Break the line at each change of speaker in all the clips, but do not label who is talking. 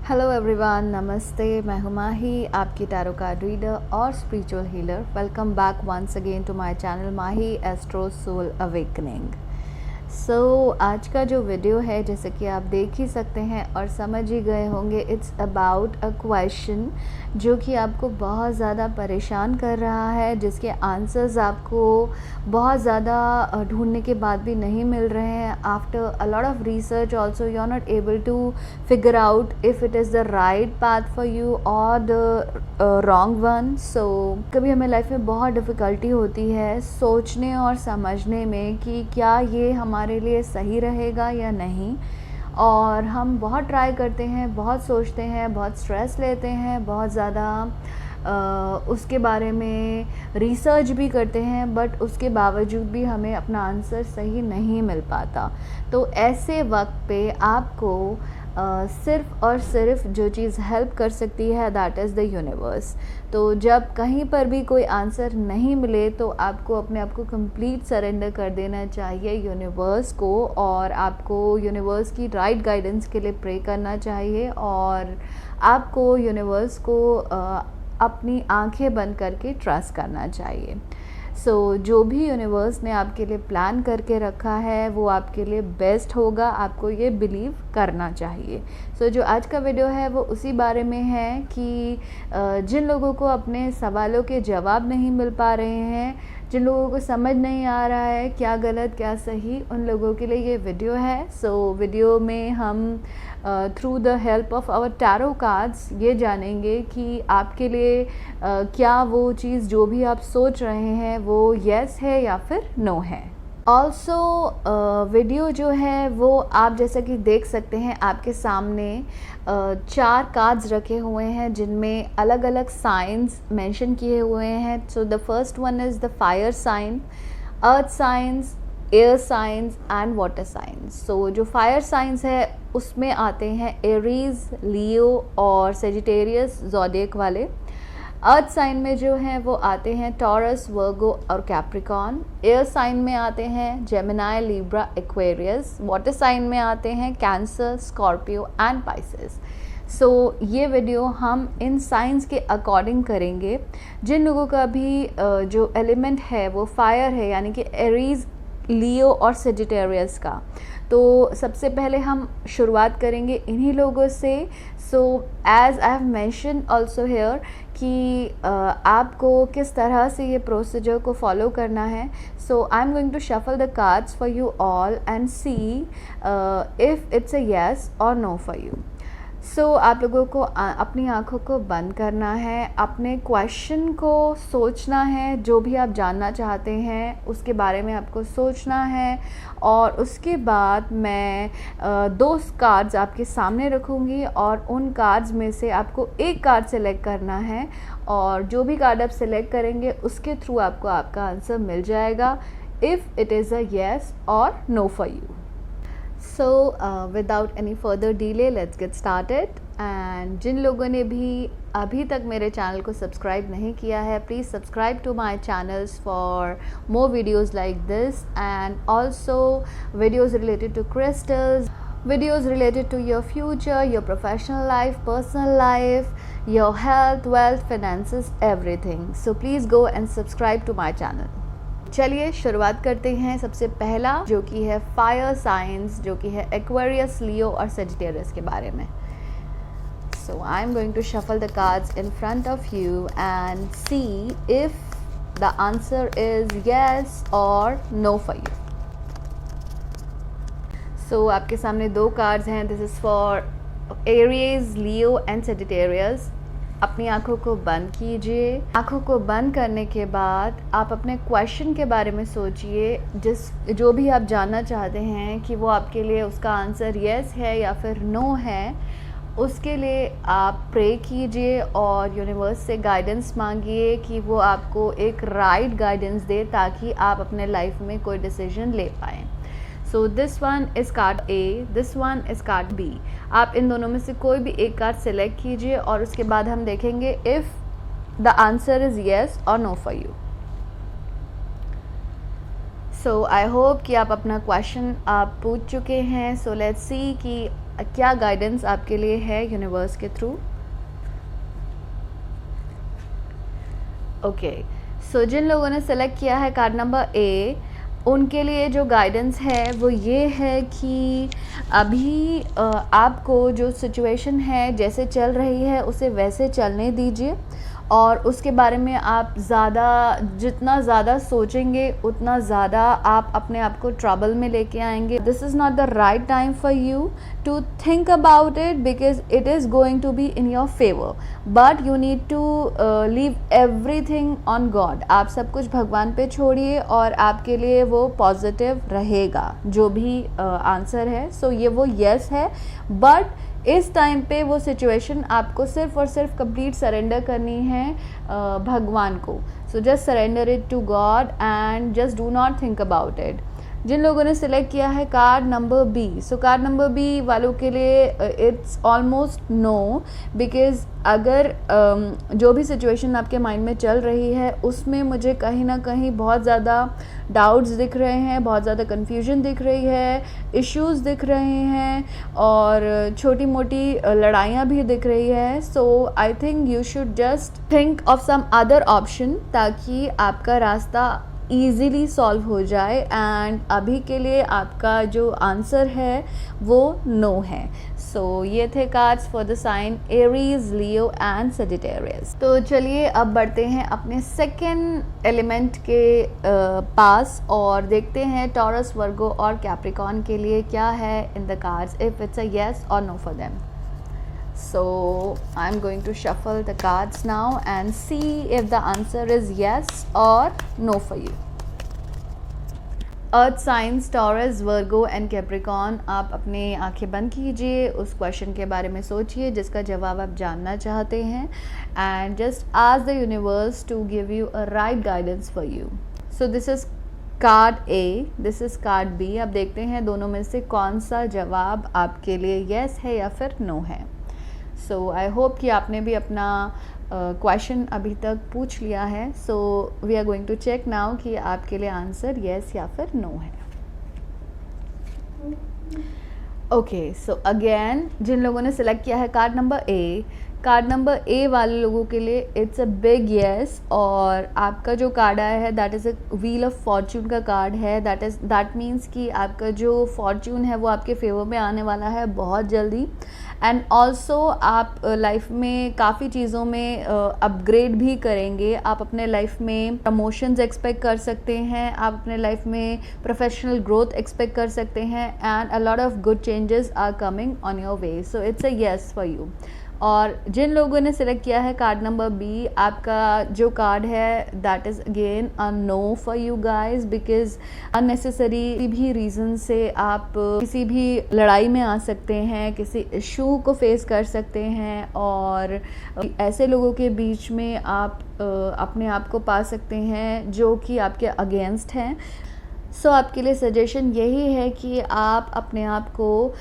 Hello everyone, नमस्ते। मैं हूं माही, आपकी टैरो कार्ड रीडर और spiritual healer. Welcome back once again to my channel Mahi astro soul awakening. आज का जो वीडियो है, जैसे कि आप देख ही सकते हैं और समझ ही गए होंगे, इट्स अबाउट अ क्वेश्चन जो कि आपको बहुत ज़्यादा परेशान कर रहा है, जिसके आंसर्स आपको बहुत ज़्यादा ढूंढने के बाद भी नहीं मिल रहे हैं। After a lot of research also you are not able to figure out if it is the right path for you और द रॉन्ग वन। कभी हमें लाइफ में बहुत डिफ़िकल्टी होती है सोचने और समझने में कि क्या ये हमारे लिए सही रहेगा या नहीं, और हम बहुत ट्राई करते हैं, बहुत सोचते हैं, बहुत स्ट्रेस लेते हैं, बहुत ज़्यादा उसके बारे में रिसर्च भी करते हैं, बट उसके बावजूद भी हमें अपना आंसर सही नहीं मिल पाता। तो ऐसे वक्त पे आपको सिर्फ़ और सिर्फ जो चीज़ हेल्प कर सकती है, दैट इज़ द यूनिवर्स। तो जब कहीं पर भी कोई आंसर नहीं मिले तो आपको अपने आप को कंप्लीट सरेंडर कर देना चाहिए यूनिवर्स को, और आपको यूनिवर्स की राइट गाइडेंस के लिए प्रे करना चाहिए, और आपको यूनिवर्स को अपनी आंखें बंद करके ट्रस्ट करना चाहिए। जो भी यूनिवर्स ने आपके लिए प्लान करके रखा है वो आपके लिए बेस्ट होगा, आपको ये बिलीव करना चाहिए। जो आज का वीडियो है वो उसी बारे में है कि जिन लोगों को अपने सवालों के जवाब नहीं मिल पा रहे हैं, जिन लोगों को समझ नहीं आ रहा है क्या गलत क्या सही, उन लोगों के लिए ये वीडियो है। वीडियो में हम through the help of our tarot cards ये जानेंगे कि आपके लिए क्या वो चीज़ जो भी आप सोच रहे हैं वो येस है या फिर नो है। ऑल्सो वीडियो जो है वो आप जैसा कि देख सकते हैं, आपके सामने 4 कार्ड्स रखे हुए हैं जिनमें अलग अलग साइंस मेंशन किए हुए हैं। The first one is the fire sign, earth signs, air signs and water signs. जो फायर साइंस है उसमें आते हैं एरीज, लियो और सेजिटेरियस ज़ोडिएक वाले। अर्थ साइन में जो हैं वो आते हैं टॉरस, वर्गो और कैप्रिकॉन। एयर साइन में आते हैं Gemini, Libra, Aquarius. Water sign में आते हैं कैंसर, स्कॉर्पियो एंड पाइसेस। ये वीडियो हम इन साइंस के अकॉर्डिंग करेंगे। जिन लोगों का भी जो एलिमेंट है वो फायर है, यानी कि एरीज, लियो और सेजिटेरियस का, तो सबसे पहले हम शुरुआत करेंगे इन्हीं लोगों से। As I have mention also here कि आपको किस तरह से ये प्रोसीजर को फॉलो करना है। I am going to shuffle the cards for you all and see if it's a yes और नो फॉर यू। आप लोगों को अपनी आँखों को बंद करना है, अपने क्वेश्चन को सोचना है, जो भी आप जानना चाहते हैं उसके बारे में आपको सोचना है, और उसके बाद मैं 2 कार्ड्स आपके सामने रखूँगी और उन कार्ड्स में से आपको एक कार्ड सेलेक्ट करना है, और जो भी कार्ड आप सेलेक्ट करेंगे उसके थ्रू आपको आपका आंसर मिल जाएगा, if it is a yes और no for you. Without any further delay, let's get started. And जिन लोगों ने भी अभी तक मेरे चैनल को सब्सक्राइब नहीं किया है, please subscribe to my channels for more videos like this, and also videos related to crystals, videos related to your future, your professional life, personal life, your health, wealth, finances, everything. Please go and subscribe to my channel. चलिए शुरुआत करते हैं। सबसे पहला जो कि है fire science, जो कि है एक्वेरियस, लियो और सेजिटेरियस के बारे में। I am going to shuffle the cards in front of you and see if the answer is yes और नो फॉर यू। आपके सामने 2 कार्ड्स हैं। This is for Aries, Leo and Sagittarius. अपनी आँखों को बंद कीजिए। आँखों को बंद करने के बाद आप अपने क्वेश्चन के बारे में सोचिए, जो भी आप जानना चाहते हैं कि वो आपके लिए उसका आंसर येस है या फिर नो है। उसके लिए आप प्रे कीजिए और यूनिवर्स से गाइडेंस मांगिए कि वो आपको एक राइट गाइडेंस दे, ताकि आप अपने लाइफ में कोई डिसीजन ले पाएँ। This one is card A, this one is card B. आप इन दोनों में से कोई भी एक कार्ड सेलेक्ट कीजिए, और उसके बाद हम देखेंगे if the answer is yes और no for you. I hope कि आप अपना क्वेश्चन आप पूछ चुके हैं। लेट्स सी कि क्या गाइडेंस आपके लिए है यूनिवर्स के थ्रू। ओके, सो जिन लोगों ने सेलेक्ट किया है कार्ड नंबर ए, उनके लिए जो गाइडेंस है वो ये है कि अभी आपको जो सिचुएशन है जैसे चल रही है उसे वैसे चलने दीजिए, और उसके बारे में आप जितना ज़्यादा सोचेंगे उतना ज़्यादा आप अपने आप को ट्रबल में लेके आएंगे। This is not the right time for you to think about it because it is going to be in your favour, but you need to leave everything on God. आप सब कुछ भगवान पे छोड़िए और आपके लिए वो पॉजिटिव रहेगा जो भी आंसर है। सो ये वो येस है, बट इस टाइम पे वो सिचुएशन आपको सिर्फ और सिर्फ कंप्लीट सरेंडर करनी है भगवान को। So just surrender it to God and just do not think about it. जिन लोगों ने सिलेक्ट किया है card number B, so card number B वालों के लिए इट्स ऑलमोस्ट नो, बिकॉज अगर जो भी सिचुएशन आपके माइंड में चल रही है उसमें मुझे कहीं ना कहीं बहुत ज़्यादा डाउट्स दिख रहे हैं, बहुत ज़्यादा कन्फ्यूजन दिख रही है, इश्यूज़ दिख रहे हैं और छोटी मोटी लड़ाइयाँ भी दिख रही है। So I think you should just think of some other option ताकि आपका रास्ता ईज़िली सॉल्व हो जाए। एंड अभी के लिए आपका जो आंसर है वो नो है। सो ये थे cards for the sign Aries, Leo and Sagittarius. तो चलिए अब बढ़ते हैं अपने सेकेंड एलिमेंट के पास और देखते हैं टॉरस, वर्गो और कैप्रिकॉर्न के लिए क्या है in the cards, if it's a yes और no for them. So I'm going to shuffle the cards now and see if the answer is yes or no for you. Earth science, taurus, Virgo and Capricorn, आप अपने आंखें बंद कीजिए, उस question के बारे में सोचिए जिसका जवाब आप जानना चाहते हैं and just ask the universe to give you a right guidance for you. So this is card A, this is card B. अब देखते हैं दोनों में से कौन सा जवाब आपके लिए येस है या फिर नो है। सो आई होप कि आपने भी अपना क्वेश्चन अभी तक पूछ लिया है। So we are going to check now कि आपके लिए आंसर येस या फिर नो है। ओके, सो अगेन जिन लोगों ने सिलेक्ट किया है कार्ड नंबर ए, कार्ड नंबर ए वाले लोगों के लिए इट्स अ बिग येस, और आपका जो कार्ड आया है that is a wheel of Fortune का कार्ड है। दैट मीन्स कि आपका जो फॉर्च्यून है वो आपके फेवर में आने वाला है बहुत जल्दी। एंड ऑल्सो आप लाइफ में काफ़ी चीज़ों में अपग्रेड भी करेंगे। आप अपने लाइफ में प्रमोशंस एक्सपेक्ट कर सकते हैं, आप अपने लाइफ में प्रोफेशनल ग्रोथ एक्सपेक्ट कर सकते हैं and a lot of good changes are coming on your way. So it's a yes for you. और जिन लोगों ने सिलेक्ट किया है कार्ड नंबर बी, आपका जो कार्ड है that is again a no for you guys, because unnecessary भी रीज़न से आप किसी भी लड़ाई में आ सकते हैं, किसी इशू को फेस कर सकते हैं और ऐसे लोगों के बीच में आप अपने आप को पा सकते हैं जो कि आपके अगेंस्ट हैं। सो आपके लिए सजेशन यही है कि आप अपने आप को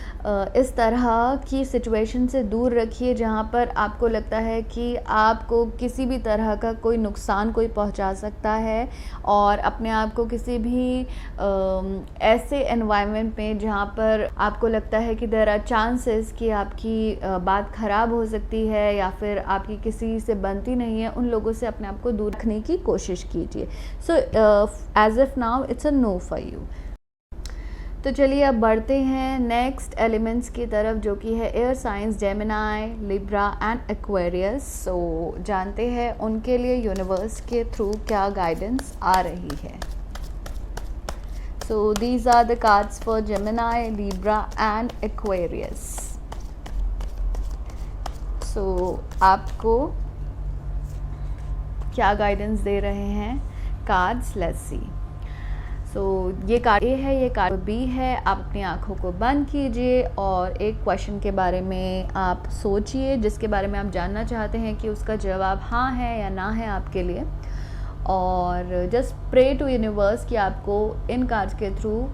इस तरह की सिचुएशन से दूर रखिए जहाँ पर आपको लगता है कि आपको किसी भी तरह का कोई नुकसान कोई पहुँचा सकता है, और अपने आप को किसी भी ऐसे एनवायरनमेंट में जहाँ पर आपको लगता है कि देयर आर चांसेस कि आपकी बात ख़राब हो सकती है या फिर आपकी किसी से बनती नहीं है, उन लोगों से अपने आप को दूर रखने की कोशिश कीजिए। So as if now it's a no for you. तो चलिए अब बढ़ते हैं नेक्स्ट एलिमेंट्स की तरफ जो कि है air signs, Gemini, Libra and Aquarius. So जानते हैं उनके लिए यूनिवर्स के थ्रू क्या गाइडेंस आ रही है। So these are the cards for Gemini, Libra and Aquarius. So आपको क्या गाइडेंस दे रहे हैं कार्ड्स, लेट्स सी। सो ये कार्ड ए है, ये कार्ड बी है। आप अपनी आँखों को बंद कीजिए और एक क्वेश्चन के बारे में आप सोचिए जिसके बारे में आप जानना चाहते हैं कि उसका जवाब हाँ है या ना है आपके लिए, और जस्ट प्रे टू यूनिवर्स कि आपको इन कार्ड्स के थ्रू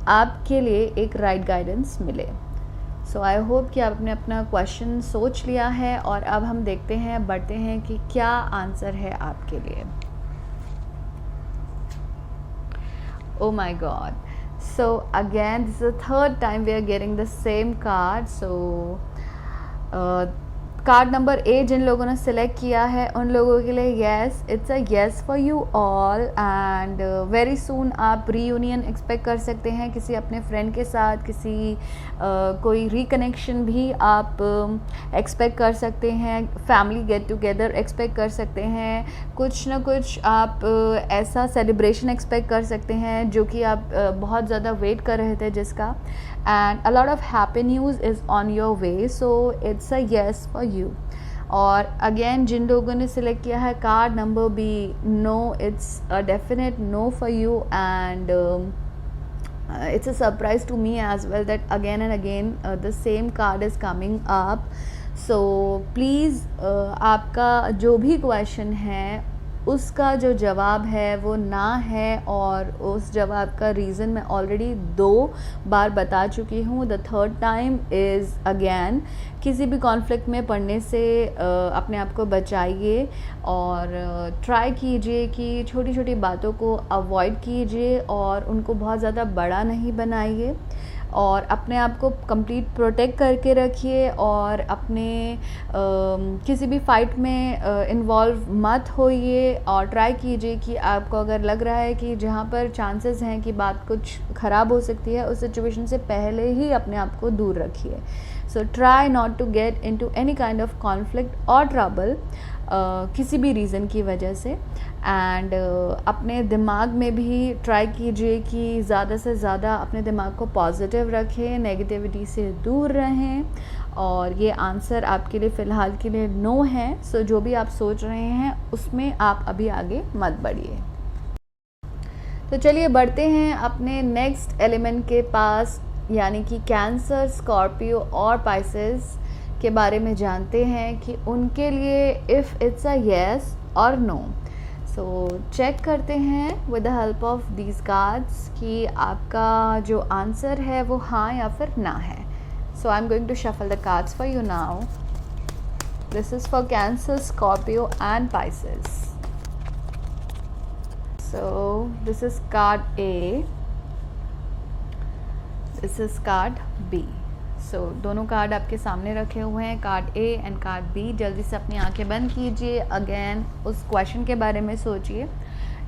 आपके लिए एक राइट गाइडेंस मिले। सो आई होप कि आपने अपना क्वेश्चन सोच लिया है और अब हम देखते हैं, बढ़ते हैं कि क्या आंसर है आपके लिए। Oh my God. So again, this is the third time we are getting the same card. So card number A जिन लोगों ने सिलेक्ट किया है उन लोगों के लिए yes, it's a yes for you all, and very soon आप रीयूनियन एक्सपेक्ट कर सकते हैं किसी अपने फ्रेंड के साथ, किसी कोई रिकनेक्शन भी आप एक्सपेक्ट कर सकते हैं, फैमिली गेट टुगेदर एक्सपेक्ट कर सकते हैं, कुछ ना कुछ आप ऐसा सेलिब्रेशन एक्सपेक्ट कर सकते हैं जो कि आप बहुत ज़्यादा वेट कर रहे थे जिसका, and a lot of happy news is on your way, so it's a yes for you. और अगेन जिन लोगों ने सिलेक्ट किया है card number B, no, it's a definite no for you, and it's a surprise to me as well that again and again the same card is coming up. So please आपका जो भी question है उसका जो जवाब है वो ना है, और उस जवाब का रीज़न मैं ऑलरेडी 2 बार बता चुकी हूँ. The third time is again, किसी भी कॉन्फ्लिक्ट में पड़ने से अपने आप को बचाइए और ट्राई कीजिए कि छोटी छोटी बातों को अवॉइड कीजिए और उनको बहुत ज़्यादा बड़ा नहीं बनाइए, और अपने आप को कंप्लीट प्रोटेक्ट करके रखिए, और अपने किसी भी फाइट में इन्वॉल्व मत होइए, और ट्राई कीजिए कि आपको अगर लग रहा है कि जहाँ पर चांसेस हैं कि बात कुछ ख़राब हो सकती है उस सिचुएशन से पहले ही अपने आप को दूर रखिए. So try not to get into any kind of conflict और ट्रबल किसी भी रीज़न की वजह से, एंड अपने दिमाग में भी ट्राई कीजिए कि ज़्यादा से ज़्यादा अपने दिमाग को पॉजिटिव रखें, नेगेटिविटी से दूर रहें. और ये आंसर आपके लिए फ़िलहाल के लिए नो है. सो जो भी आप सोच रहे हैं उसमें आप अभी आगे मत बढ़िए. तो चलिए बढ़ते हैं अपने नेक्स्ट एलिमेंट के पास, यानी कि कैंसर, स्कॉर्पियो और पाइसेस के बारे में जानते हैं कि उनके लिए इफ़ इट्स अ येस और नो. सो चेक करते हैं with the help of these cards कि आपका जो आंसर है वो हाँ या फिर ना है. So I am going to shuffle the cards for you now. This is for Cancer, Scorpio and Pisces. So this is card A, this is card B. So दोनों कार्ड आपके सामने रखे हुए हैं, card A and card B. जल्दी से अपनी आंखें बंद कीजिए. अगेन उस क्वेश्चन के बारे में सोचिए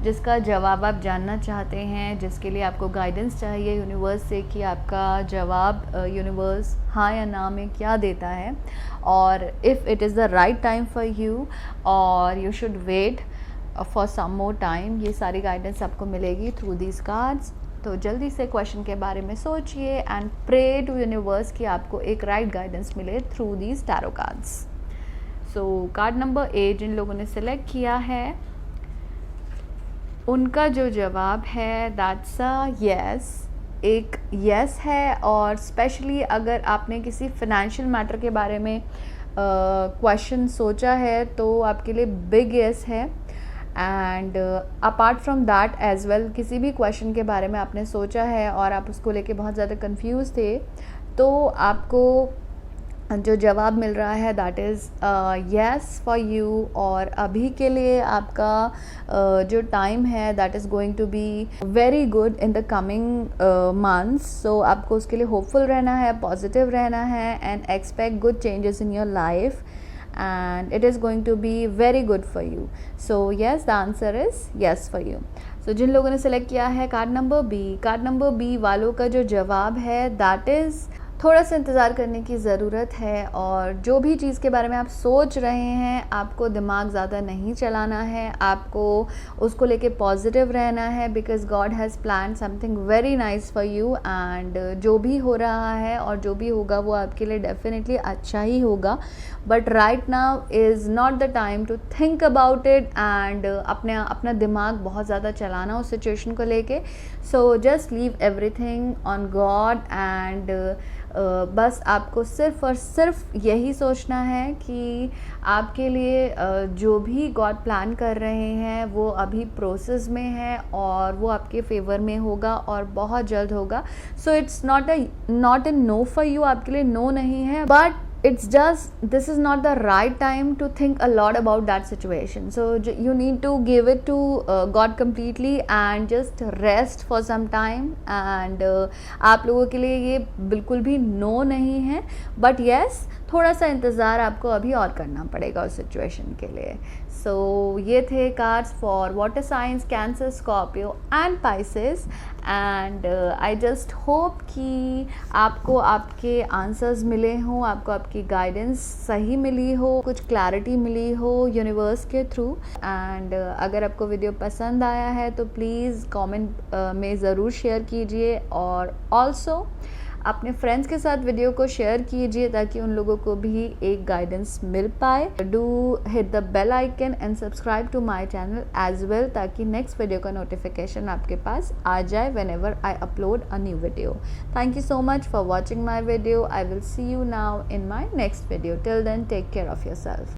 जिसका जवाब आप जानना चाहते हैं, जिसके लिए आपको गाइडेंस चाहिए यूनिवर्स से कि आपका जवाब यूनिवर्स हाँ या ना में क्या देता है, और if it is the right time for you or you should wait for some more time. ये सारी गाइडेंस आपको मिलेगी थ्रू दीज कार्ड्स. तो जल्दी से क्वेश्चन के बारे में सोचिए एंड प्रे टू यूनिवर्स कि आपको एक राइट गाइडेंस मिले through these tarot cards. So card number A जिन लोगों ने सिलेक्ट किया है उनका जो जवाब है दैट्स अ येस, एक येस है. और स्पेशली अगर आपने किसी फिनेंशियल मैटर के बारे में क्वेश्चन सोचा है तो आपके लिए बिग येस है. And apart from that as well, किसी भी क्वेश्चन के बारे में आपने सोचा है और आप उसको लेके बहुत ज़्यादा कंफ्यूज थे, तो आपको जो जवाब मिल रहा है that is yes for you. और अभी के लिए आपका जो टाइम है that is going to be very good in the coming months. So आपको उसके लिए होपफुल रहना है, पॉजिटिव रहना है, and expect good changes in your life, and it is going to be very good for you. So yes, the answer is yes for you. So जिन लोगों ने सेलेक्ट किया है card number B, card number B वालों का जो जवाब है दैट इज़ थोड़ा सा इंतज़ार करने की ज़रूरत है. और जो भी चीज़ के बारे में आप सोच रहे हैं आपको दिमाग ज़्यादा नहीं चलाना है, आपको उसको लेके पॉजिटिव रहना है, because God has plan something very nice for you. And जो भी हो रहा है और जो भी होगा वो आपके लिए डेफिनेटली अच्छा ही होगा. But right now is not the time to think about it and अपना दिमाग बहुत ज़्यादा चलाना उस सिचुएशन को लेके. So just leave everything on God and बस आपको सिर्फ़ और सिर्फ यही सोचना है कि आपके लिए जो भी गॉड प्लान कर रहे हैं वो अभी प्रोसेस में है और वो आपके फेवर में होगा और बहुत जल्द होगा. So it's not a no for you, आपके लिए नो नहीं है, but it's just this is not the right time to think a lot about that situation. So you need to give it to God completely and just rest for some time. and आप लोगों के लिए ये बिल्कुल भी no नहीं है, but yes थोड़ा सा इंतज़ार आपको अभी और करना पड़ेगा उस सिचुएशन के लिए. सो ये थे cards for water science, cancer, Scorpio and Pisces. And I just hope कि आपको आपके आंसर्स मिले हों, आपको आपकी गाइडेंस सही मिली हो, कुछ क्लैरिटी मिली हो यूनिवर्स के थ्रू. एंड अगर आपको वीडियो पसंद आया है तो प्लीज़ कमेंट में ज़रूर शेयर कीजिए, और ऑल्सो अपने फ्रेंड्स के साथ वीडियो को शेयर कीजिए ताकि उन लोगों को भी एक गाइडेंस मिल पाए. Do hit the bell icon and subscribe to my channel as well, ताकि नेक्स्ट वीडियो का नोटिफिकेशन आपके पास आ जाए whenever I upload a new video. Thank you so much for watching my video. I will see you now in my next video. Till then, take care of yourself.